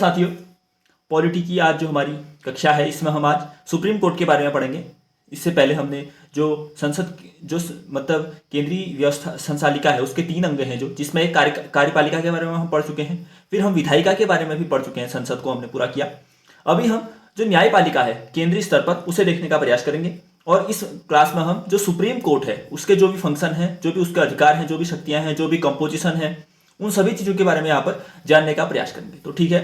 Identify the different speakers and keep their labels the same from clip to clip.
Speaker 1: साथियों, पॉलिटी की आज जो हमारी कक्षा है इसमें हम आज सुप्रीम कोर्ट के बारे में पढ़ेंगे। इससे पहले हमने जो संसद जो मतलब केंद्रीय व्यवस्था संचालिका है उसके 3 अंग हैं, जो जिसमें एक कार्यपालिका के बारे में हम पढ़ चुके हैं, फिर हम विधायिका के बारे में भी पढ़ चुके हैं, संसद को हमने पूरा किया। अभी हम जो न्यायपालिका है केंद्रीय स्तर पर उसे देखने का प्रयास करेंगे और इस क्लास में हम जो सुप्रीम कोर्ट है उसके जो भी फंक्शन है, जो भी उसके अधिकार हैं, जो भी शक्तियां हैं, जो भी कंपोजिशन है, उन सभी चीज़ों के बारे में यहाँ पर जानने का प्रयास करेंगे। तो ठीक है,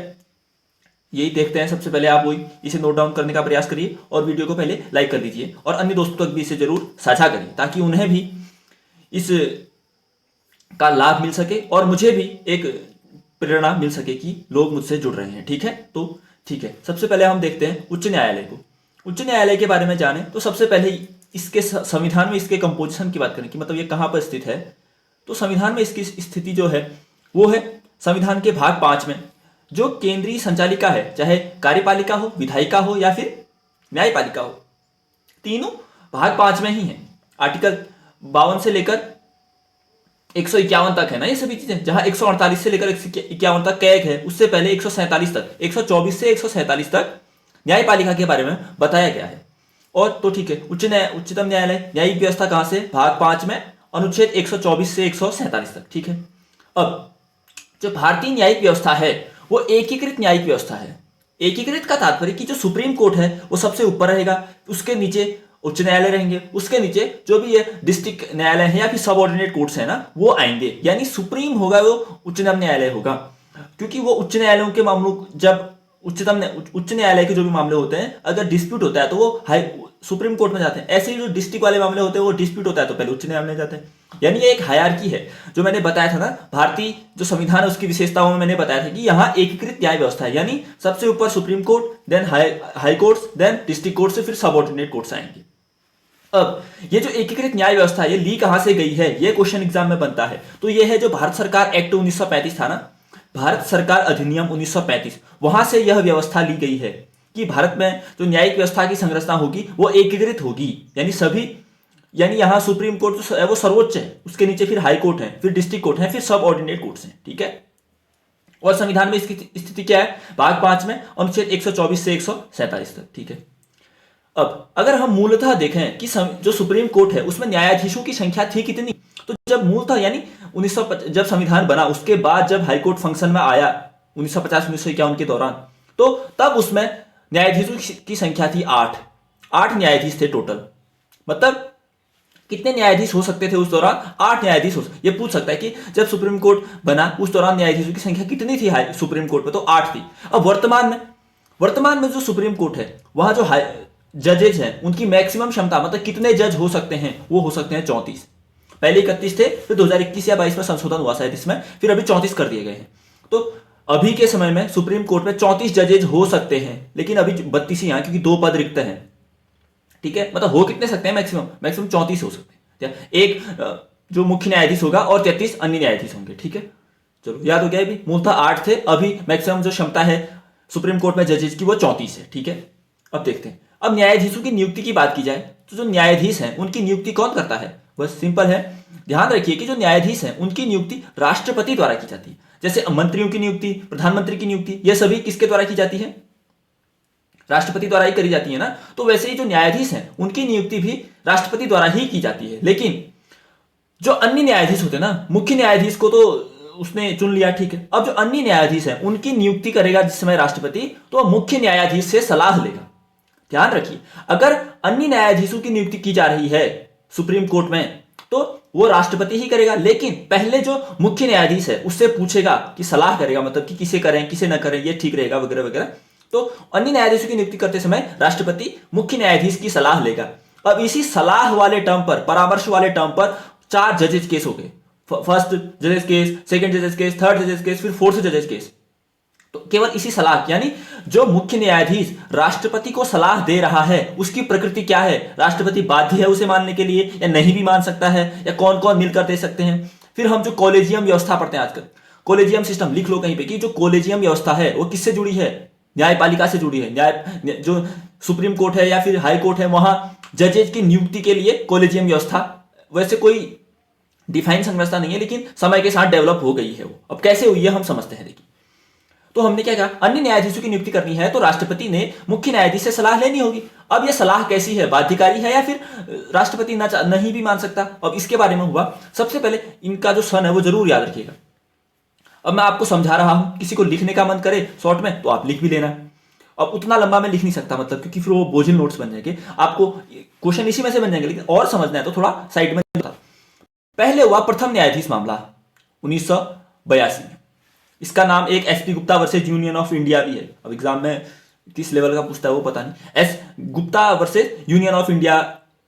Speaker 1: यही देखते हैं। सबसे पहले आप वही इसे नोट डाउन करने का प्रयास करिए और वीडियो को पहले लाइक कर दीजिए और अन्य दोस्तों तक भी इसे जरूर साझा करिए ताकि उन्हें भी इस का लाभ मिल सके और मुझे भी एक प्रेरणा मिल सके कि लोग मुझसे जुड़ रहे हैं। ठीक है, तो ठीक है, सबसे पहले हम देखते हैं उच्च न्यायालय को। उच्च न्यायालय के बारे में जाने तो सबसे पहले इसके संविधान में इसके कंपोजिशन की बात करें कि मतलब ये कहाँ पर स्थित है। तो संविधान में इसकी स्थिति जो है वो है संविधान के भाग 5 में जो केंद्रीय संचालिका है, चाहे कार्यपालिका हो, विधायिका हो या फिर न्यायपालिका हो, तीनों भाग 5 में ही है। आर्टिकल 52 से लेकर 151 तक है ना ये सभी चीजें, जहां 148 से लेकर 151 तक कैग है, उससे पहले 147 तक, 124 से 147 तक न्यायपालिका के बारे में बताया गया है। और तो ठीक है, उच्चतम न्यायालय न्यायिक व्यवस्था कहां से, भाग 5 में अनुच्छेद 124 से 147 तक। ठीक है, अब जो भारतीय न्यायिक व्यवस्था है वो एकीकृत न्यायिक व्यवस्था है। एकीकृत का तात्पर्य कि जो सुप्रीम कोर्ट है वो सबसे ऊपर रहेगा, उसके नीचे उच्च न्यायालय रहेंगे, उसके नीचे जो भी ये डिस्ट्रिक्ट न्यायालय है या फिर सबऑर्डिनेट कोर्ट्स है ना वो आएंगे, यानी सुप्रीम होगा वो उच्चतम न्यायालय होगा, क्योंकि वो उच्च न्यायालयों के मामलों जब उच्च न्यायालय के जो भी मामले होते हैं अगर डिस्प्यूट होता है तो वो सुप्रीम कोर्ट में जाते हैं। ऐसे ही जो डिस्ट्रिक्ट वाले मामले होते हैं वो डिस्प्यूट होता है तो पहले उच्च न्यायालय में जाते हैं। यानी ये एक हायरार्की है। जो मैंने बताया था ना, भारतीय जो संविधान है उसकी विशेषताओं में मैंने बताया था कि यहाँ एकीकृत न्याय व्यवस्था है, यानी सबसे ऊपर supreme court, then high courts, then district court से फिर सबऑर्डिनेट कोर्ट्स आएंगे। अब ये जो एकीकृत न्याय व्यवस्था है ये ली कहां से गई है, ये क्वेश्चन एग्जाम में बनता है। तो ये है जो भारत सरकार एक्ट 1935 था ना, भारत सरकार अधिनियम 1935, वहां से यह व्यवस्था ली गई है कि भारत में जो न्यायिक व्यवस्था की संरचना होगी वो एकीकृत होगी, यानी सभी, यानी यहां सुप्रीम कोर्ट जो है वो सर्वोच्च है, उसके नीचे फिर हाई कोर्ट है, फिर डिस्ट्रिक्ट कोर्ट है, फिर सब ऑर्डिनेट कोर्ट्स हैं। ठीक है, और संविधान में इसकी स्थिति क्या है, भाग 5 में अनुच्छेद 124 से 147 तक। ठीक है, अब अगर हम मूलतः देखें कि जो सुप्रीम कोर्ट है उसमें न्यायाधीशों की संख्या थी कितनी, तो जब मूलतः यानी 1950 जब संविधान बना उसके बाद जब हाईकोर्ट फंक्शन में आया 1950-1951 के दौरान, तो तब उसमें न्यायाधीशों की संख्या थी 8 न्यायाधीश थे टोटल। मतलब कितने न्यायाधीश हो सकते थे उस दौरान, 8 न्यायाधीश हो। ये पूछ सकता है कि जब सुप्रीम कोर्ट बना उस दौरान न्यायाधीशों की संख्या कितनी थी सुप्रीम कोर्ट में, तो 8 थी। अब वर्तमान में जो सुप्रीम कोर्ट है वहां जो जजेज हैं उनकी मैक्सिमम क्षमता, मतलब कितने जज हो सकते हैं, वो हो सकते हैं 34। पहले 31 थे, फिर 2021 या 22 में संशोधन हुआ शायद इसमें, फिर अभी 34 कर दिए गए हैं। तो अभी के समय में सुप्रीम कोर्ट में 34 जजेज हो सकते हैं, लेकिन अभी 32 ही हैं क्योंकि 2 पद रिक्त हैं। ठीक है, मतलब हो कितने सकते हैं, मैक्सिमम 34 हो सकते हैं। एक जो मुख्य न्यायाधीश होगा और 33 अन्य न्यायाधीश होंगे। ठीक है, चलो याद हो गया। अभी मूलतः 8 थे, अभी मैक्सिमम जो क्षमता है सुप्रीम कोर्ट में जजेज की वो 34 है। ठीक है, अब देखते हैं। अब न्यायाधीशों की नियुक्ति की बात की जाए तो जो न्यायाधीश हैं उनकी नियुक्ति कौन करता है, बस सिंपल है। ध्यान रखिए कि जो न्यायाधीश हैं उनकी नियुक्ति राष्ट्रपति द्वारा की जाती है। जैसे मंत्रियों की नियुक्ति, प्रधानमंत्री की नियुक्ति, ये सभी किसके द्वारा की जाती है, राष्ट्रपति द्वारा ही करी जाती है ना। तो वैसे ही जो न्यायाधीश हैं उनकी नियुक्ति भी राष्ट्रपति द्वारा ही की जाती है। लेकिन जो अन्य न्यायाधीश होते हैं ना, मुख्य न्यायाधीश को तो उसने चुन लिया, ठीक है। अब जो अन्य न्यायाधीश हैं उनकी नियुक्ति करेगा जिस समय राष्ट्रपति, तो मुख्य न्यायाधीश से सलाह लेगा। ध्यान रखिए, अगर अन्य न्यायाधीशों की नियुक्ति की जा रही है सुप्रीम कोर्ट में तो वो राष्ट्रपति ही करेगा, लेकिन पहले जो मुख्य न्यायाधीश है उससे पूछेगा कि सलाह करेगा, मतलब कि किसे करें किसे न करें, ये ठीक रहेगा वगैरह वगैरह। तो अन्य न्यायाधीशों की नियुक्ति करते समय राष्ट्रपति मुख्य न्यायाधीश की सलाह लेगा। अब इसी सलाह वाले टर्म पर, परामर्श वाले टर्म पर 4 जजेज केस हो गए। First जजेज case, second जजेज case, third जजेज case, फिर फोर्थ जजेज केस। तो केवल इसी सलाह, यानी जो मुख्य न्यायाधीश राष्ट्रपति को सलाह दे रहा है उसकी प्रकृति क्या है, राष्ट्रपति बाध्य है उसे मानने के लिए या नहीं भी मान सकता है, या कौन कौन मिलकर दे सकते हैं। फिर हम जो कॉलेजियम व्यवस्था पढ़ते हैं आजकल, कॉलेजियम सिस्टम, लिख लो कहीं पे कि जो कॉलेजियम व्यवस्था है वो किससे जुड़ी है, न्यायपालिका से जुड़ी है। जो सुप्रीम कोर्ट है या फिर हाई कोर्ट है वहां जजेज की नियुक्ति के लिए कॉलेजियम व्यवस्था, वैसे कोई डिफाइन संरचना नहीं है लेकिन समय के साथ डेवलप हो गई है वो। अब कैसे हुई है हम समझते हैं। देखिए, तो हमने क्या कहा, अन्य न्यायाधीशों की नियुक्ति करनी है तो राष्ट्रपति ने मुख्य न्यायाधीश से सलाह लेनी होगी। अब यह सलाह कैसी है, बाध्यकारी है या फिर राष्ट्रपति नहीं भी मान सकता। अब इसके बारे में हुआ, सबसे पहले इनका जो सन है वो जरूर याद रखिएगा। अब मैं आपको समझा रहा हूं, किसी को लिखने का मन करे शॉर्ट में तो आप लिख भी लेना। अब उतना लंबा मैं लिख नहीं सकता, मतलब क्योंकि फिर वो बोझिल नोट्स बन जाएंगे, आपको क्वेश्चन इसी में से बन जाएंगे, लेकिन और समझना है तो थोड़ा साइड में। पहले हुआ प्रथम न्यायाधीश मामला 1982 में। इसका नाम एक SP Gupta versus union of India भी है। अब एग्जाम में किस लेवल का पूछता है वो पता नहीं, S Gupta versus union of India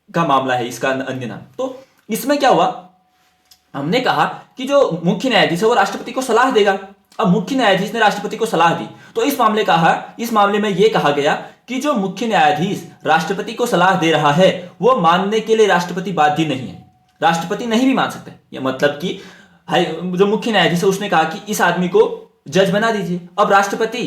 Speaker 1: का मामला है इसका अन्य नाम। तो इसमें क्या हुआ, हमने कहा कि जो मुख्य न्यायाधीश है वो राष्ट्रपति को सलाह देगा। अब मुख्य न्यायाधीश ने राष्ट्रपति को सलाह दी, तो इस मामले में यह कहा गया कि जो मुख्य न्यायाधीश राष्ट्रपति को सलाह दे रहा है वो मानने के लिए राष्ट्रपति बाध्य नहीं है, राष्ट्रपति नहीं भी मान सकते। यह मतलब कि जो मुख्य न्यायाधीश है उसने कहा कि इस आदमी को जज बना दीजिए। अब राष्ट्रपति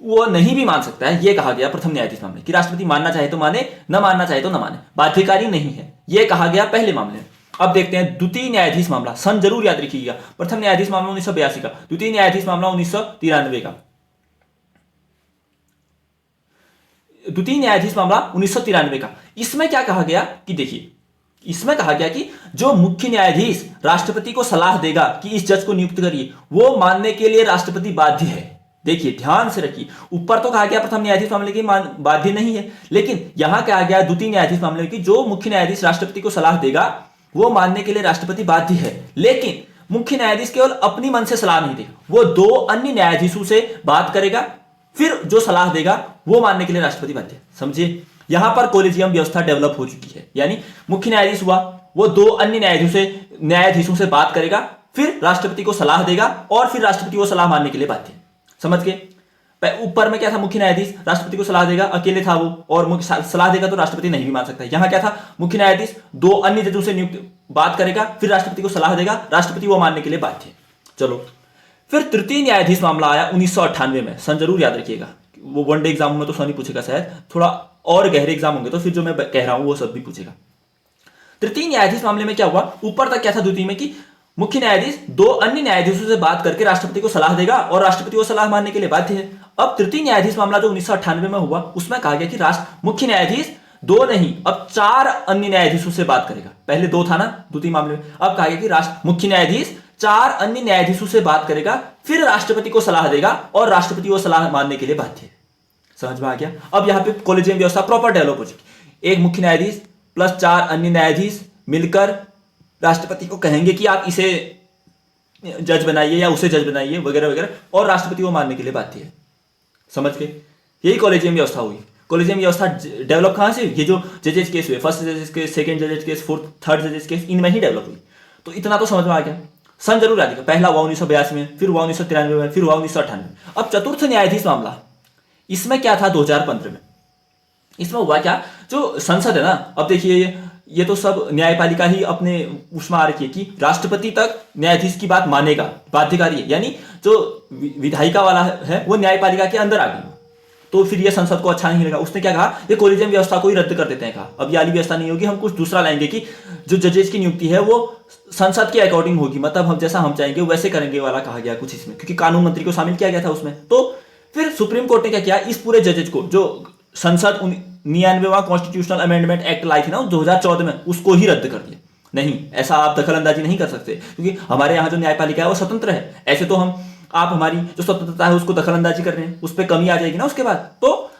Speaker 1: वो नहीं भी मान सकता है, यह कहा गया प्रथम न्यायाधीश मामले कि राष्ट्रपति मानना चाहे तो माने, न मानना चाहे तो न माने, बाध्यकारी नहीं है, यह कहा गया पहले मामले में। अब देखते हैं द्वितीय न्यायाधीश मामला, सन जरूर याद रखिएगा। प्रथम न्यायाधीश मामला 1982 का, द्वितीय न्यायाधीश मामला 1993 का। द्वितीय न्यायाधीश मामला 1993 का, इसमें क्या कहा गया कि देखिए, इसमें कहा गया कि जो मुख्य न्यायाधीश राष्ट्रपति को सलाह देगा कि इस जज को नियुक्त करिए, वो मानने के लिए राष्ट्रपति बाध्य है। देखिए ध्यान से रखिए, ऊपर तो कहा गया प्रथम न्यायाधीश मामले की बाध्य नहीं है, लेकिन यहां कहा गया द्वितीय न्यायाधीश मामले की जो मुख्य न्यायाधीश राष्ट्रपति को सलाह देगा वो मानने के लिए राष्ट्रपति बाध्य है। लेकिन मुख्य न्यायाधीश केवल अपनी मन से सलाह नहीं देगा, वो दो अन्य न्यायाधीशों से बात करेगा, फिर जो सलाह देगा वो मानने के लिए राष्ट्रपति बाध्य है। समझिए, यहां पर कोलिजियम व्यवस्था डेवलप हो चुकी है, यानी मुख्य न्यायाधीश हुआ, वो दो अन्य न्यायाधीशों से बात करेगा, फिर राष्ट्रपति को सलाह देगा और फिर राष्ट्रपति वो सलाह मानने के लिए बाध्य है। समझ गए? ऊपर में क्या था, मुख्य न्यायाधीश राष्ट्रपति को सलाह देगा, अकेले था वो, और सलाह देगा तो राष्ट्रपति नहीं भी मान सकता। यहां क्या था, मुख्य न्यायाधीश दो अन्य जजों से नियुक्त बात करेगा, फिर राष्ट्रपति को सलाह देगा, राष्ट्रपति वो मानने के लिए बाध्य है। चलो, फिर तृतीय न्यायाधीश मामला आया 1998 में, सन जरूर याद रखिएगा। वो वनडे एग्जाम में तो सन ही पूछेगा शायद, थोड़ा और गहरे एग्जाम होंगे तो फिर जो मैं कह रहा हूं वो सब भी पूछेगा। तृतीय न्यायाधीश मामले में क्या हुआ, ऊपर तक क्या था द्वितीय में कि मुख्य न्यायाधीश दो अन्य न्यायाधीशों से बात करके राष्ट्रपति को सलाह देगा और राष्ट्रपति वो सलाह मानने के लिए बाध्य है। अब तृतीय न्यायाधीश मामला जो 1998 में हुआ उसमें कहा गया कि मुख्य न्यायाधीश दो नहीं अब चार अन्य न्यायाधीशों से बात करेगा। पहले दो था ना द्वितीय मामले में, अब कहा गया कि मुख्य न्यायाधीश चार अन्य न्यायाधीशों से बात करेगा, फिर राष्ट्रपति को सलाह देगा और राष्ट्रपति वो सलाह मानने के लिए बाध्य है। समझ में आ गया? अब यहां पे कोलिजियम व्यवस्था प्रॉपर डेवलप हो चुकी। एक मुख्य न्यायाधीश प्लस चार अन्य न्यायाधीश मिलकर राष्ट्रपति को कहेंगे कि आप इसे जज बनाइए या उसे जज बनाइए वगैरह वगैरह, और राष्ट्रपति वो मानने के लिए बाध्य है। समझ गए? यही कोलिजियम व्यवस्था हुई। कोलिजियम व्यवस्था डेवलप कहां से? ये जो जजेस केस हुए, फर्स्ट जजेस केस, सेकंड जजेस केस, फोर्थ थर्ड जजेस केस, इनमें ही डेवलप हुई। तो इतना तो समझ में आ गया। सन जरूर आ जाएगा, पहला हुआ 1982 में, फिर हुआ 1993 में, फिर हुआ 1998 में। अब चतुर्थ न्यायाधीश मामला, इसमें क्या था 2015 में। इसमें हुआ क्या, जो संसद है ना, अब देखिए ये तो सब न्यायपालिका ही अपने उसमें आ रखी है कि राष्ट्रपति तक न्यायाधीश की बात मानेगा, बाध्यकारी है, यानी जो विधायिका वाला है वो न्यायपालिका के अंदर आ गई, तो फिर ये संसद को अच्छा नहीं लगा। उसने क्या कहा, ये कोलिजियम व्यवस्था को ही रद्द कर देते हैं। कहा अब ये वाली व्यवस्था नहीं होगी, हम कुछ दूसरा लाएंगे कि जो जजेस की नियुक्ति है वो संसद के अकॉर्डिंग होगी, मतलब हम जैसा हम चाहेंगे वैसे करेंगे वाला कहा गया कुछ इसमें, क्योंकि कानून मंत्री को शामिल किया गया था उसमें। तो फिर सुप्रीम कोर्ट ने क्या किया, इस पूरे जजेज को, जो संसद 99वां कॉन्स्टिट्यूशनल अमेंडमेंट एक्ट लाई थी ना 2014 में, उसको ही रद्द कर दिया। नहीं, ऐसा आप दखल अंदाजी नहीं कर सकते, क्योंकि हमारे यहाँ जो न्यायपालिका है वो स्वतंत्र है। ऐसे तो आप हमारी जो स्वतंत्रता है उसको दखल अंदाजी कर रहे हैं, उस पर कमी आ जाएगी ना उसके बाद। तो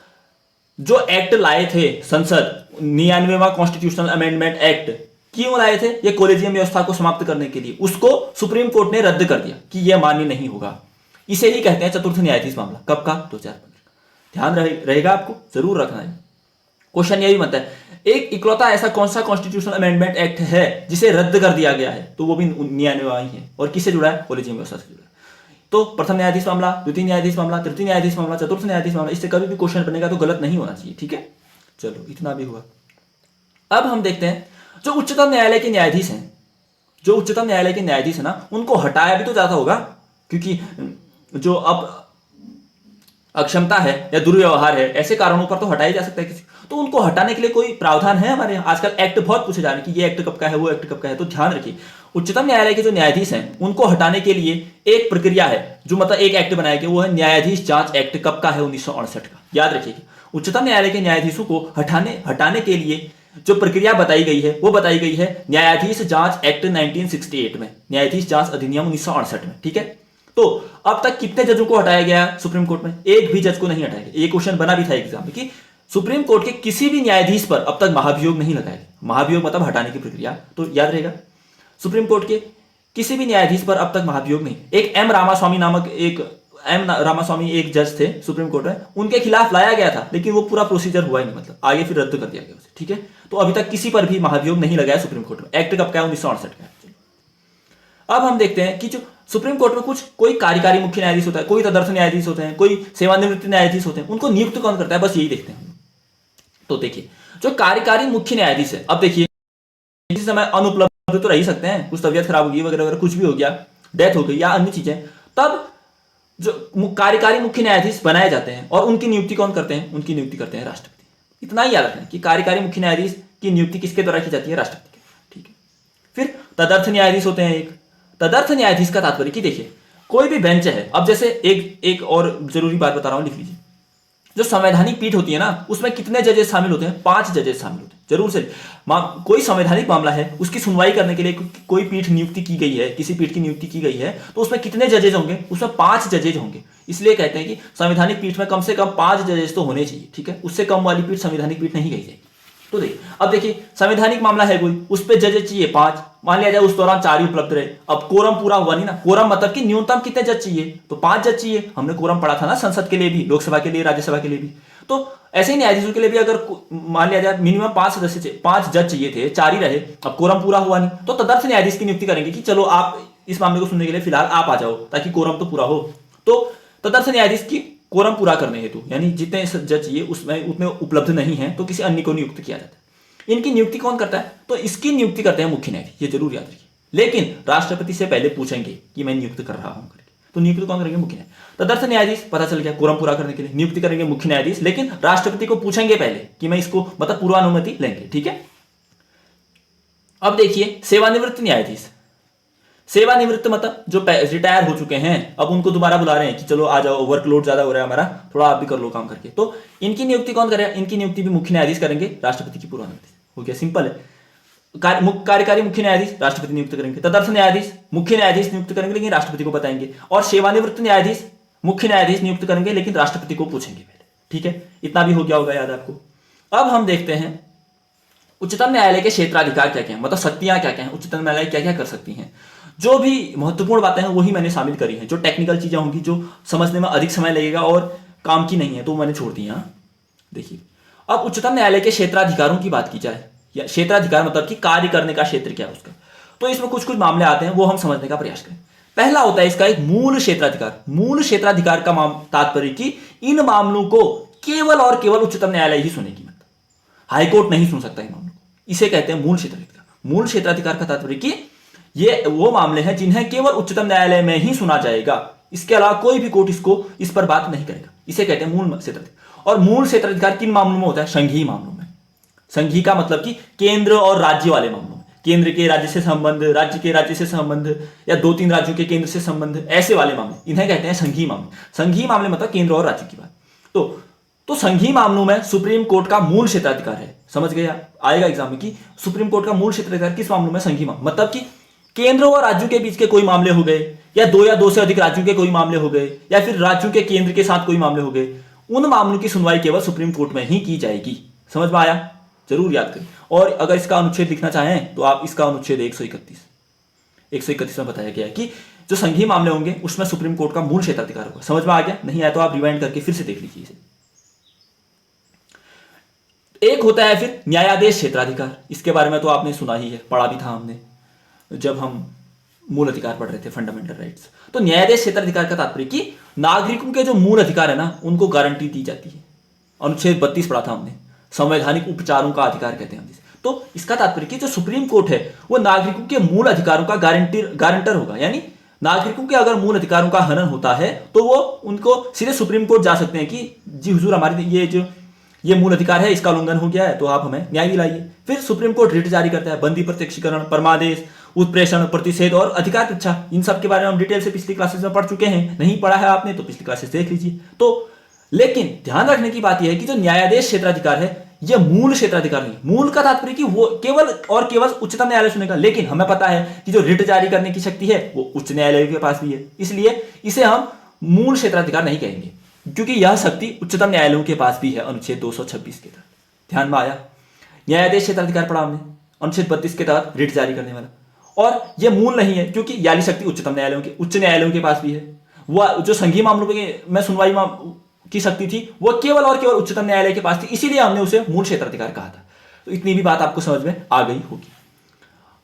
Speaker 1: जो एक्ट लाए थे संसद, 99वां कॉन्स्टिट्यूशनल अमेंडमेंट एक्ट, क्यों लाए थे? ये कोलिजियम व्यवस्था को समाप्त करने के लिए। उसको सुप्रीम कोर्ट ने रद्द कर दिया कि यह मान्य नहीं होगा। इसे ही कहते हैं चतुर्थ न्यायाधीश मामला। कब का? 2015। ध्यान रहेगा, आपको जरूर रखना है। क्वेश्चन ये भी बनता है, एक इकलौता ऐसा कौन सा कॉन्स्टिट्यूशनल अमेंडमेंट एक्ट है जिसे रद्द कर दिया गया है? तो वो भी 99वां ही है, और किससे जुड़ा है? कोलिजियम व्यवस्था से जुड़ा है। तो प्रथम न्यायाधीश मामला, द्वितीय न्यायाधीश मामला, तृतीय न्यायाधीश मामला, चतुर्थ न्यायाधीश मामला, इससे कभी भी क्वेश्चन बनेगा तो गलत नहीं होना चाहिए। ठीक है, चलो इतना भी हुआ। अब हम देखते हैं जो उच्चतम न्यायालय के न्यायाधीश हैं, जो उच्चतम न्यायालय के न्यायाधीश है ना, उनको हटाया भी तो जाता होगा, क्योंकि जो अब अक्षमता है या दुर्व्यवहार है, ऐसे कारणों पर तो हटाया जा सकता है किसी, तो उनको हटाने के लिए कोई प्रावधान है हमारे यहाँ? आजकल एक्ट बहुत पूछे जा रहे हैं कि ये एक्ट कब का है, वो एक्ट कब का है, तो ध्यान रखिए उच्चतम न्यायालय के जो न्यायाधीश हैं उनको हटाने के लिए एक प्रक्रिया है, जो मतलब एक एक्ट बनाया गया, वो है न्यायाधीश जांच एक्ट। कब का है? 1968 का। याद रखिएगा, उच्चतम न्यायालय के न्यायाधीशों को हटाने के लिए जो प्रक्रिया बताई गई है वो बताई गई है न्यायाधीश जांच एक्ट 1968 में, न्यायाधीश जांच अधिनियम 1968 में। ठीक है, तो अब तक कितने जजों को हटाया गया सुप्रीम कोर्ट में? एक भी जज को नहीं हटाया गया। ये क्वेश्चन बना भी था एग्जाम में कि सुप्रीम कोर्ट के किसी भी न्यायाधीश पर अब तक महाभियोग नहीं लगाया गया। महाभियोग मतलब हटाने की प्रक्रिया, तो याद रहेगा सुप्रीम कोर्ट के किसी भी न्यायाधीश पर अब तक महाभियोग नहीं। एक एम रामास्वामी एक जज थे सुप्रीम कोर्ट में, उनके खिलाफ लाया गया था, लेकिन वो पूरा प्रोसीजर हुआ ही नहीं, मतलब आगे फिर रद्द कर दिया गया उसे। ठीक है, तो अभी तक किसी पर भी महाभियोग नहीं लगाया सुप्रीम कोर्ट में। एक्ट कब का है? 1968 का। अब हम देखते हैं कि जो सुप्रीम कोर्ट में कोई कार्यकारी मुख्य न्यायाधीश होता है, कोई तदर्थ न्यायाधीश होते हैं, कोई सेवानिवृत्त न्यायाधीश होते हैं, उनको नियुक्त कौन करता है? बस यही देखते हैं। तो देखिए, जो कार्यकारी मुख्य न्यायाधीश है, अब देखिए किसी समय अनुपलब्ध तो रह सकते हैं, कुछ तबियत खराब होगी वगैरह वगैरह, कुछ भी हो गया, डेथ हो गई या अन्य चीजें, तब जो कार्यकारी मुख्य न्यायाधीश बनाए जाते हैं और उनकी नियुक्ति कौन करते हैं? उनकी नियुक्ति करते हैं राष्ट्रपति। इतना ही याद रखना कि कार्यकारी मुख्य न्यायाधीश की नियुक्ति किसके द्वारा की जाती है? राष्ट्रपति के। ठीक है, फिर तदर्थ न्यायाधीश होते हैं। एक तदर्थ न्यायाधीश का तात्पर्य कि देखिए, कोई भी बेंच है, अब जैसे एक और जरूरी बात बता रहा हूं, लिख लीजिए। जो संवैधानिक पीठ होती है ना, उसमें कितने जजेस शामिल होते हैं? 5 जजेस शामिल होते हैं, जरूर से। कोई संवैधानिक मामला है, उसकी सुनवाई करने के लिए कोई पीठ नियुक्ति की गई है, किसी पीठ की नियुक्ति की गई है, तो उसमें कितने जजेज होंगे? उसमें 5 जजेज होंगे। इसलिए कहते हैं कि संवैधानिक पीठ में कम से कम 5 जजेस तो होने चाहिए। ठीक है, उससे कम वाली पीठ संवैधानिक पीठ नहीं कही जाएगी। तो देखिए, अब देखिए संवैधानिक मामला है कोई, उस पर जजेज चाहिए 5, मान लिया जाए उस दौरान 4 ही उपलब्ध रहे। अब कोरम पूरा हुआ नहीं ना, कोरम मतलब कि न्यूनतम कितने जज चाहिए? तो 5 जज चाहिए। हमने कोरम पढ़ा था ना संसद के लिए भी, लोकसभा के लिए, राज्यसभा के लिए भी। तो ऐसे ही न्यायाधीशों के लिए भी अगर मान लिया जाए मिनिमम 5 सदस्य 5 जज चाहिए थे, 4 ही रहे, अब कोरम पूरा हुआ नहीं, तो तदर्थ न्यायाधीश की नियुक्ति करेंगे कि चलो आप इस मामले को सुनने के लिए फिलहाल आप आ जाओ, ताकि कोरम तो पूरा हो। तो तदर्थ न्यायाधीश की कोरम पूरा करने हेतु, यानी जितने जज चाहिए उसमें उतने उपलब्ध नहीं है, तो किसी अन्य को नियुक्त किया जाता है। इनकी नियुक्ति कौन करता है? तो इसकी नियुक्ति करते हैं मुख्य न्यायाधीश, ये जरूर याद रखिए। लेकिन राष्ट्रपति से पहले पूछेंगे कि मैं नियुक्त कर रहा हूं करके, तो नियुक्त कौन करेंगे? मुख्य न्यायाधीश। तदर्थ न्यायाधीश पता चल गया, कोरम पूरा करने के लिए नियुक्ति करेंगे मुख्य न्यायाधीश, लेकिन राष्ट्रपति को पूछेंगे पहले कि मैं इसको, मतलब पूर्वानुमति लेंगे। ठीक है, अब देखिए सेवानिवृत्त न्यायाधीश। सेवानिवृत्त मतलब जो रिटायर हो चुके हैं, अब उनको दोबारा बुला रहे हैं कि चलो आ जाओ, वर्कलोड ज्यादा हो रहा है हमारा, थोड़ा आप भी कर लो काम करके। तो इनकी नियुक्ति कौन करेगा? इनकी नियुक्ति भी मुख्य न्यायाधीश करेंगे, राष्ट्रपति की पूर्वानुमति। हो गया, सिंपल है। कार्यकारी मुख्य न्यायाधीश राष्ट्रपति नियुक्त करेंगे, तदर्थ न्यायाधीश मुख्य न्यायाधीश नियुक्त करेंगे लेकिन राष्ट्रपति को बताएंगे, और सेवानिवृत्त न्यायाधीश मुख्य न्यायाधीश नियुक्त करेंगे लेकिन राष्ट्रपति को पूछेंगे पहले। ठीक है, इतना भी हो गया होगा याद आपको। अब हम देखते हैं उच्चतम न्यायालय के क्षेत्राधिकार क्या क्या है, मतलब शक्तियां क्या क्या है, उच्चतम न्यायालय क्या क्या कर सकती हैं। जो भी महत्वपूर्ण बातें हैं वही मैंने शामिल करी हैं। जो टेक्निकल चीजें होंगी, जो समझने में अधिक समय लगेगा और काम की नहीं है, तो मैंने छोड़ दी। यहां देखिए, अब उच्चतम न्यायालय के क्षेत्राधिकारों की बात की जाए, या क्षेत्राधिकार मतलब कि कार्य करने का क्षेत्र क्या है उसका, तो इसमें कुछ कुछ मामले आते हैं, वो हम समझने का प्रयास करें। पहला होता है इसका एक मूल क्षेत्राधिकार। मूल क्षेत्राधिकार का तात्पर्य कि इन मामलों को केवल और केवल उच्चतम न्यायालय ही सुनेगी, मतलब हाईकोर्ट नहीं सुन सकता इन मामलों को, इसे कहते हैं मूल क्षेत्राधिकार। मूल क्षेत्राधिकार का तात्पर्य कि ये वो मामले हैं जिन्हें केवल उच्चतम न्यायालय में ही सुना जाएगा, इसके अलावा कोई भी कोर्ट इस पर बात नहीं करेगा, इसे कहते हैं मूल क्षेत्राधिकार। और मूल क्षेत्राधिकार किन मामलों में होता है? संघीय मामलों में। संघीय का मतलब कि केंद्र और राज्य वाले मामलों में, केंद्र के राज्य से संबंध, राज्य के राज्य से संबंध, या 2-3 राज्यों के केंद्र से संबंध, ऐसे वाले मामले, इन्हें कहते हैं संघीय मामले। संघीय मामले मतलब केंद्र और राज्य की बात। तो संघीय मामलों में सुप्रीम कोर्ट का मूल क्षेत्राधिकार है। समझ गए? आएगा एग्जाम में कि सुप्रीम कोर्ट का मूल क्षेत्राधिकार किस मामलों में? संघीय मामले, मतलब कि केंद्र और राज्यों के बीच के कोई मामले हो गए, या 2 से अधिक राज्यों के कोई मामले हो गए, या फिर राज्यों के केंद्र के साथ कोई मामले हो गए, उन मामलों की सुनवाई केवल सुप्रीम कोर्ट में ही की जाएगी। समझ में आया? जरूर याद करें। और अगर इसका अनुच्छेद लिखना चाहें तो आप इसका अनुच्छेद 131 में बताया गया है कि जो संघीय मामले होंगे उसमें सुप्रीम कोर्ट का मूल क्षेत्राधिकार होगा। समझ में आ गया? नहीं आया तो आप रिवाइंड करके फिर से देख लीजिए इसे। एक होता है फिर न्यायादेश क्षेत्राधिकार। इसके बारे में तो आपने सुना ही है, पढ़ा भी था हमने जब हम मूल अधिकार पढ़ रहे थे, फंडामेंटल राइट्स। तो न्यायादेश क्षेत्राधिकार का तात्पर्य कि नागरिकों के जो मूल अधिकार है ना, उनको गारंटी दी जाती है। अनुच्छेद 32 पढ़ा था हमने, संवैधानिक उपचारों का अधिकार कहते हैं हम। तो इसका तात्पर्य कि जो सुप्रीम कोर्ट है वो नागरिकों के मूल अधिकारों का गारंटर होगा, यानी नागरिकों के अगर मूल अधिकारों का हनन होता है तो वो उनको सीधे सुप्रीम कोर्ट जा सकते हैं कि जी हुजूर, हमारी ये मूल अधिकार है, इसका उल्लंघन हो गया है, तो आप हमें न्याय दिलाइए। फिर सुप्रीम कोर्ट रिट जारी करता है, बंदी प्रत्यक्षीकरण, परमादेश, उत्प्रेषण, प्रतिषेध और अधिकार परीक्षा, इन सब के बारे में हम डिटेल से पिछली क्लासेस में पढ़ चुके हैं। नहीं पढ़ा है आपने तो पिछली क्लासेस देख लीजिए। तो लेकिन ध्यान रखने की बात यह है कि जो न्यायाधीश क्षेत्राधिकार है यह मूल क्षेत्राधिकार नहीं। मूल का तात्पर्य कि वो केवल और केवल उच्चतम न्यायालय सुनेगा, लेकिन हमें पता है कि जो रिट जारी करने की शक्ति है वो उच्च न्यायालय के पास भी है, इसलिए इसे हम मूल क्षेत्राधिकार नहीं कहेंगे, क्योंकि यह शक्ति उच्चतम न्यायालयों के पास भी है अनुच्छेद 226 के तहत। ध्यान में आया? न्यायाधीश क्षेत्राधिकार पढ़ा हमने अनुच्छेद 32 के तहत रिट जारी करने वाला, और यह मूल नहीं है क्योंकि याली शक्ति उच्चतम न्यायालयों के उच्च न्यायालयों के पास भी है। वह जो संघीय मामलों में सुनवाई की शक्ति थी वह केवल और केवल उच्चतम न्यायालय के पास थी, इसीलिए हमने उसे मूल क्षेत्राधिकार कहा था। तो इतनी भी बात आपको समझ में आ गई होगी।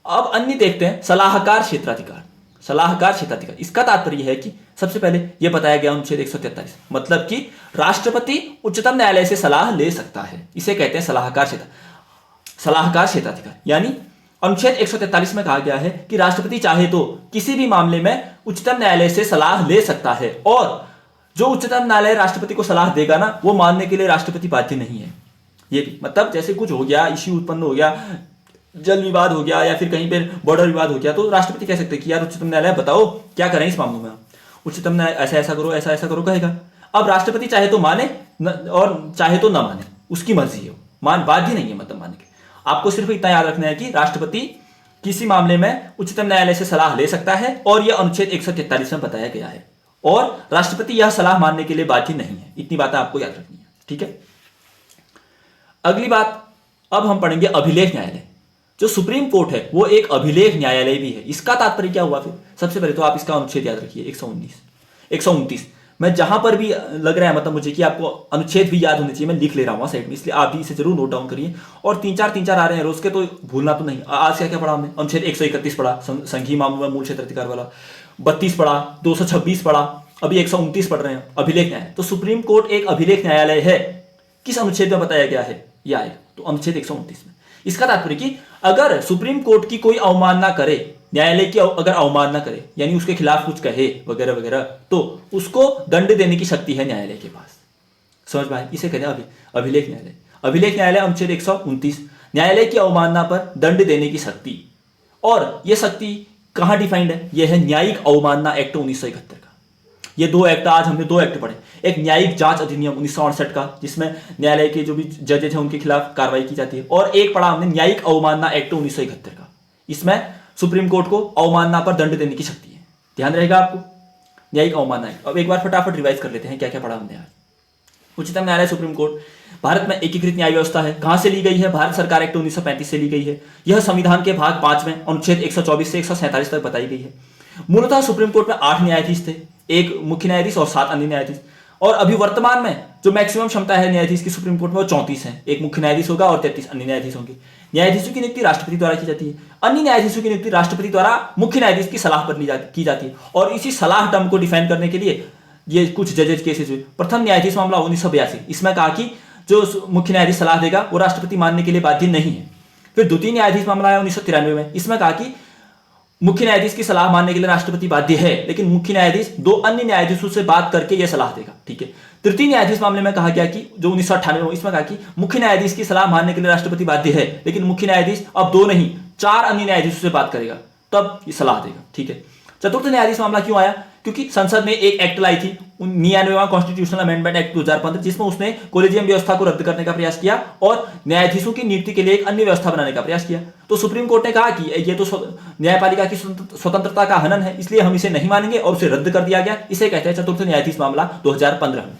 Speaker 1: अब अन्य देखते हैं, सलाहकार क्षेत्राधिकार। सलाहकार क्षेत्राधिकार, इसका तात्पर्य है कि सबसे पहले यह बताया गया अनुच्छेद 143, मतलब कि राष्ट्रपति उच्चतम न्यायालय से सलाह ले सकता है, इसे कहते हैं सलाहकार क्षेत्राधिकार। यानी अनुच्छेद 143 में कहा गया है कि राष्ट्रपति चाहे तो किसी भी मामले में उच्चतम न्यायालय से सलाह ले सकता है, और जो उच्चतम न्यायालय राष्ट्रपति को सलाह देगा ना, वो मानने के लिए राष्ट्रपति बाध्य नहीं है। ये भी मतलब जैसे कुछ हो गया, इश्यू उत्पन्न हो गया, जल विवाद हो गया या फिर कहीं पर बॉर्डर विवाद हो गया, तो राष्ट्रपति कह सकते हैं कि यार उच्चतम न्यायालय बताओ क्या करें इस मामले में। उच्चतम न्यायालय ऐसा ऐसा करो, ऐसा ऐसा करो कहेगा। अब राष्ट्रपति चाहे तो माने और चाहे तो ना माने, उसकी मर्जी है, बाध्य नहीं है मतलब मानने के। आपको सिर्फ इतना याद रखना है कि राष्ट्रपति किसी मामले में उच्चतम न्यायालय से सलाह ले सकता है, और यह अनुच्छेद 143 में बताया गया है, और राष्ट्रपति यह सलाह मानने के लिए बाध्य नहीं है। इतनी बातें आपको याद रखनी है, ठीक है। अगली बात, अब हम पढ़ेंगे अभिलेख न्यायालय। जो सुप्रीम कोर्ट है वो एक अभिलेख न्यायालय भी है। इसका तात्पर्य क्या हुआ? फिर सबसे पहले तो आप इसका अनुच्छेद याद रखिए, 129। मैं जहां पर भी लग रहा है मतलब मुझे कि आपको अनुच्छेद भी याद होने चाहिए, मैं लिख ले रहा हूँ साइड में, इसलिए आप भी इसे जरूर नोट डाउन करिए। और तीन चार आ रहे हैं रोज के, तो भूलना तो नहीं। आज क्या क्या पढ़ा हमने? अनुच्छेद 131 पढ़ा, संघीय मामलों में मूल क्षेत्राधिकार वाला, 32 पढ़ा, 226 पढ़ा, अभी 129 पढ़ रहे हैं, अभिलेख न्यायालय। तो सुप्रीम कोर्ट एक अभिलेख न्यायालय है। किस अनुच्छेद में बताया गया है? यह आएगा तो अनुच्छेद 129 में। इसका तात्पर्य कि अगर सुप्रीम कोर्ट की कोई अवमानना करे, न्यायालय की अगर अवमानना करे, यानी उसके खिलाफ कुछ कहे वगैरह वगैरह, तो उसको दंड देने की शक्ति है न्यायालय के पास। समझ में आए? इसे कहते हैं अभिलेख न्यायालय। अभिलेख न्यायालय अनुच्छेद 129, न्यायालय की अवमानना पर दंड देने की शक्ति। और यह शक्ति कहां डिफाइंड है? यह है न्यायिक अवमानना एक्ट 1971 का। ये दो एक्ट, आज हमने दो एक्ट पढ़े। एक न्यायिक जांच अधिनियम 1968 का, जिसमें न्यायालय के जो भी जजेज हैं उनके खिलाफ कार्रवाई की जाती है, और एक पढ़ा हमने न्यायिक अवमानना एक्ट 1971 का। इसमें सुप्रीम कोर्ट को अवमानना पर दंड देने की शक्ति है। ध्यान रहेगा आपको, न्यायिक अवमानना एक्ट। अब एक बार फटाफट रिवाइज कर लेते हैं क्या क्या पढ़ा हमने आज। उच्चतम न्यायालय, सुप्रीम कोर्ट भारत में एकीकृत न्याय व्यवस्था है। कहां से ली गई है? भारत सरकार एक्ट 1935 से ली गई है। यह संविधान के भाग 5 में अनुच्छेद 124 से 147 तक बताई गई है। मूलतः सुप्रीम कोर्ट में 8 न्यायाधीश थे, एक मुख्य न्यायाधीश और 7 अन्य न्यायाधीश। और अभी वर्तमान में जो मैक्सिमम क्षमता है न्यायाधीश की सुप्रीम कोर्ट में, वो 34 है। एक मुख्य न्यायाधीश होगा और 33 अन्य न्यायाधीश होंगे। न्यायाधीशों की नियुक्ति राष्ट्रपति द्वारा की जाती है। अन्य न्यायाधीशों की नियुक्ति राष्ट्रपति द्वारा मुख्य न्यायाधीश की सलाह पर की जाती है। और इसी सलाह टर्म को डिफाइन करने के लिए ये कुछ जजेज केसेस हुए। प्रथम न्यायाधीश मामला 1982, इसमें कहा कि जो मुख्य न्यायाधीश सलाह देगा वो राष्ट्रपति मानने के लिए बाध्य नहीं है। फिर द्वितीय न्यायाधीश मामला है 1993 में, इसमें कहा कि मुख्य न्यायाधीश की सलाह मानने के लिए राष्ट्रपति बाध्य है, लेकिन मुख्य न्यायाधीश 2 अन्य न्यायाधीशों से बात करके यह सलाह देगा, ठीक है। तृतीय न्यायाधीश मामले में कहा गया कि जो 1998 में, इसमें कहा कि मुख्य न्यायाधीश की सलाह मानने के लिए राष्ट्रपति बाध्य है, लेकिन मुख्य न्यायाधीश अब 2 नहीं 4 अन्य न्यायाधीशों से बात करेगा, तब ये सलाह देगा, ठीक है। चतुर्थ न्यायाधीश मामला क्यों आया? क्योंकि संसद ने एक एक्ट लाई थी, 99वां कॉन्स्टिट्यूशनल अमेंडमेंट एक्ट 2015, जिसमें उसने कोलेजियम व्यवस्था को रद्द करने का प्रयास किया और न्यायाधीशों की नियुक्ति के लिए एक अन्य व्यवस्था बनाने का प्रयास किया। तो सुप्रीम कोर्ट ने कहा कि ये तो न्यायपालिका की स्वतंत्रता का हनन है, इसलिए हम इसे नहीं मानेंगे, और उसे रद्द कर दिया गया। इसे कहते हैं चतुर्थ न्यायाधीश मामला 2015 में,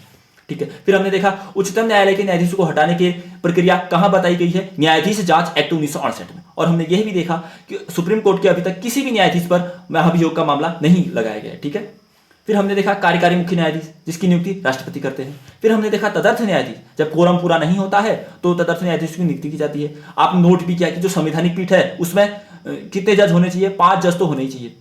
Speaker 1: ठीक है। फिर हमने देखा उच्चतम न्यायालय के न्यायाधीशों को हटाने की प्रक्रिया कहां बताई गई है? न्यायाधीश जांच एक्ट 1968 में। और हमने यह भी देखा कि सुप्रीम कोर्ट के अभी तक किसी भी न्यायाधीश पर महाभियोग का मामला नहीं लगाया गया, ठीक है। फिर हमने देखा कार्यकारी मुख्य न्यायाधीश, जिसकी नियुक्ति राष्ट्रपति करते हैं। फिर हमने देखा तदर्थ न्यायाधीश, जब कोरम पूरा नहीं होता है तो तदर्थ न्यायाधीश की नियुक्ति की जाती है। आप नोट भी किया कि जो संवैधानिक पीठ है उसमें कितने जज होने चाहिए? 5 जज तो होने ही चाहिए।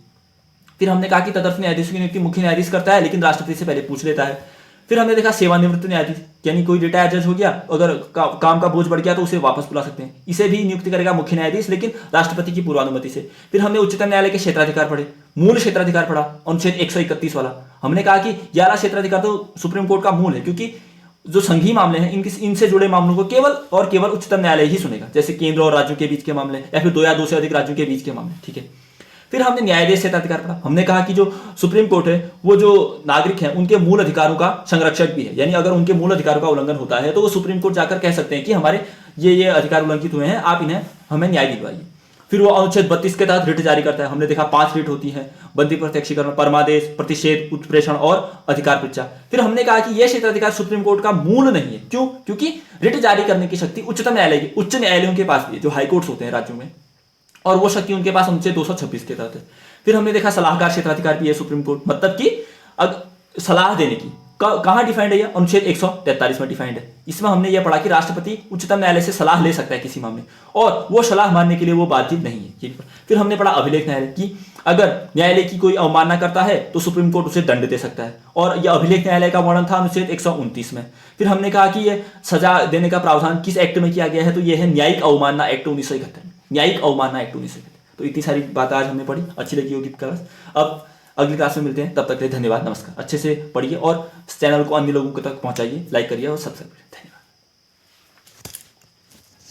Speaker 1: फिर हमने कहा कि तदर्थ न्यायाधीश की नियुक्ति मुख्य न्यायाधीश करता है, लेकिन राष्ट्रपति से पहले पूछ लेता है। फिर हमने देखा सेवानिवृत्त न्यायाधीश, यानी कोई रिटायर्ड जज हो गया, अगर काम का बोझ बढ़ गया तो उसे वापस बुला सकते हैं, इसे भी नियुक्ति करेगा मुख्य न्यायाधीश, लेकिन राष्ट्रपति की पूर्वानुमति से। फिर हमने उच्चतम न्यायालय के क्षेत्राधिकार पढ़े, मूल क्षेत्राधिकार पढ़ा, अनुच्छेद 131 वाला। हमने कहा कि 11 क्षेत्राधिकार तो सुप्रीम कोर्ट का मूल है, क्योंकि जो संघीय मामले हैं इनसे जुड़े मामलों को केवल और केवल उच्चतम न्यायालय ही सुनेगा, जैसे केंद्र और राज्यों के बीच के मामले, या फिर 2 या 2 से अधिक राज्यों के बीच के मामले, ठीक है। फिर हमने न्यायाधीश क्षेत्राधिकार पढ़ा। हमने कहा कि जो सुप्रीम कोर्ट है वो जो नागरिक हैं उनके मूल अधिकारों का संरक्षक भी है, यानी अगर उनके मूल अधिकारों का उल्लंघन होता है तो वो सुप्रीम कोर्ट जाकर कह सकते हैं कि हमारे ये अधिकार उल्लंघित हुए हैं, आप इन्हें हमें न्याय दिलवाइए। फिर वो अनुच्छेद 32 के तहत रिट जारी करता है। हमने देखा 5 रिट होती हैं: बंदी प्रत्यक्षीकरण, परमादेश, प्रतिषेध, उत्प्रेषण और अधिकार परीक्षा। फिर हमने कहा कि यह क्षेत्राधिकार सुप्रीम कोर्ट का मूल नहीं है। क्यों? क्योंकि रिट जारी करने की शक्ति उच्चतम न्यायालय की, उच्च न्यायालयों के पास भी है, जो हाईकोर्ट्स होते हैं राज्यों में, और वो शक्ति उनके पास अनुच्छेद 226 के तहत है। फिर हमने देखा सलाहकार क्षेत्राधिकार भी है सुप्रीम कोर्ट, मतलब कि सलाह देने की कहां डिफाइंड है? अनुच्छेद 143 में डिफाइंड है। इसमें हमने यह पढ़ा कि राष्ट्रपति उच्चतम न्यायालय से सलाह ले सकता है किसी मामले, और वो सलाह मानने के लिए वो बाधित नहीं है। फिर हमने पढ़ा अभिलेख न्यायालय की अगर न्यायालय की कोई अवमानना करता है तो सुप्रीम कोर्ट उसे दंड दे सकता है, और यह अभिलेख न्यायालय का वर्णन था अनुच्छेद 129 में। फिर हमने कहा कि यह सजा देने का प्रावधान किस एक्ट में किया गया है? तो यह है न्यायिक अवमानना एक्ट 1971 में, न्यायिक अवमानना एक्ट 1971। तो इतनी सारी बातें आज हमने पढ़ी, अच्छी लगी होगी क्लास। अब अगली क्लास में मिलते हैं, तब तक के लिए धन्यवाद, नमस्कार। अच्छे से पढ़िए और चैनल को अन्य लोगों तक पहुंचाइए, लाइक करिए और सब्सक्राइब करिए।